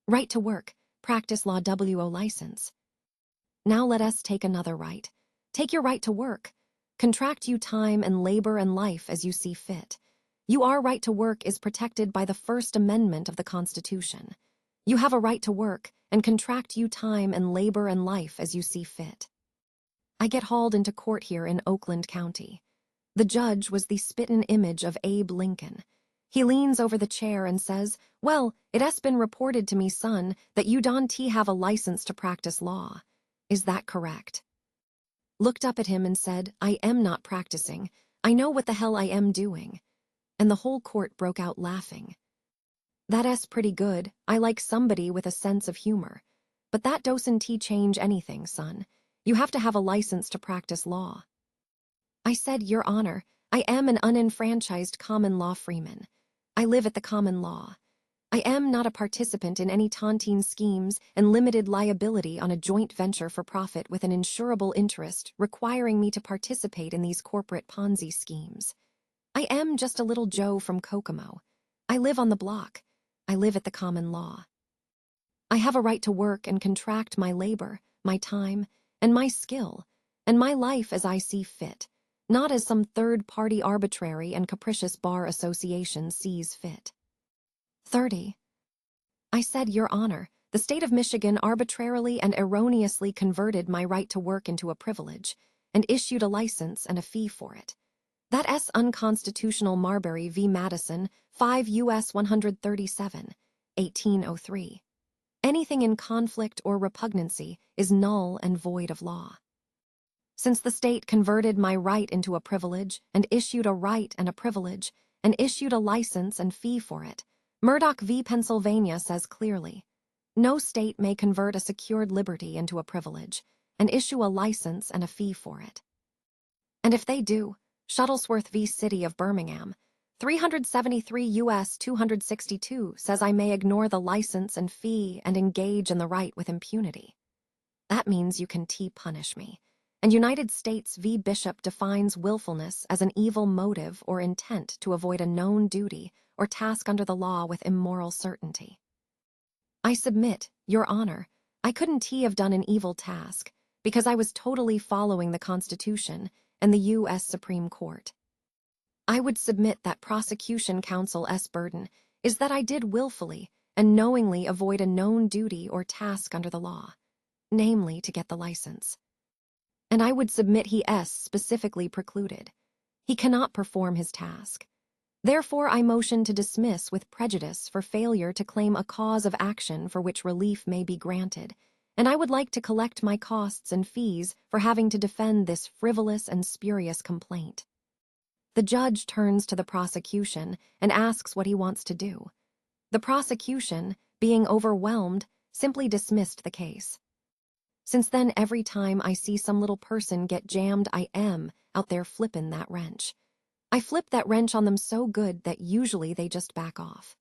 Right to work, practice law WO license. Now let us take another right. Take your right to work. Contract you time and labor and life as you see fit. Your right to work is protected by the First Amendment of the Constitution. You have a right to work and contract you time and labor and life as you see fit. I get hauled into court here in Oakland County. The judge was the spit-in image of Abe Lincoln. He leans over the chair and says, "Well, it has been reported to me, son, that you don't have a license to practice law. Is that correct?" Looked up at him and said, "I am not practicing. I know what the hell I am doing." And the whole court broke out laughing. That's pretty good. I like somebody with a sense of humor. But that doesn't change anything, son. You have to have a license to practice law. I said, "Your Honor, I am an unenfranchised common law freeman. I live at the common law. I am not a participant in any tontine schemes and limited liability on a joint venture for profit with an insurable interest requiring me to participate in these corporate Ponzi schemes. I am just a little Joe from Kokomo. I live on the block. I live at the common law. I have a right to work and contract my labor, my time, and my skill, and my life as I see fit, not as some third-party arbitrary and capricious bar association sees fit." 30. I said, "Your Honor, the state of Michigan arbitrarily and erroneously converted my right to work into a privilege and issued a license and a fee for it. That's unconstitutional. Marbury v. Madison, 5 U.S. 137, 1803. Anything in conflict or repugnancy is null and void of law. Since the state converted my right into a privilege and issued a right and a privilege and issued a license and fee for it, Murdoch v. Pennsylvania says clearly, no state may convert a secured liberty into a privilege and issue a license and a fee for it. And if they do, Shuttlesworth v. City of Birmingham, 373 U.S. 262 says I may ignore the license and fee and engage in the right with impunity. That means you can punish me. And United States v. Bishop defines willfulness as an evil motive or intent to avoid a known duty or task under the law with immoral certainty. I submit, Your Honor, I couldn't have done an evil task because I was totally following the Constitution and the U.S. Supreme Court. I would submit that prosecution counsel's burden is that I did willfully and knowingly avoid a known duty or task under the law, namely to get the license. And I would submit he is specifically precluded. He cannot perform his task. Therefore, I motion to dismiss with prejudice for failure to claim a cause of action for which relief may be granted, and I would like to collect my costs and fees for having to defend this frivolous and spurious complaint." The judge turns to the prosecution and asks what he wants to do. The prosecution, being overwhelmed, simply dismissed the case. Since then, every time I see some little person get jammed, I am out there flippin' that wrench. I flip that wrench on them so good that usually they just back off.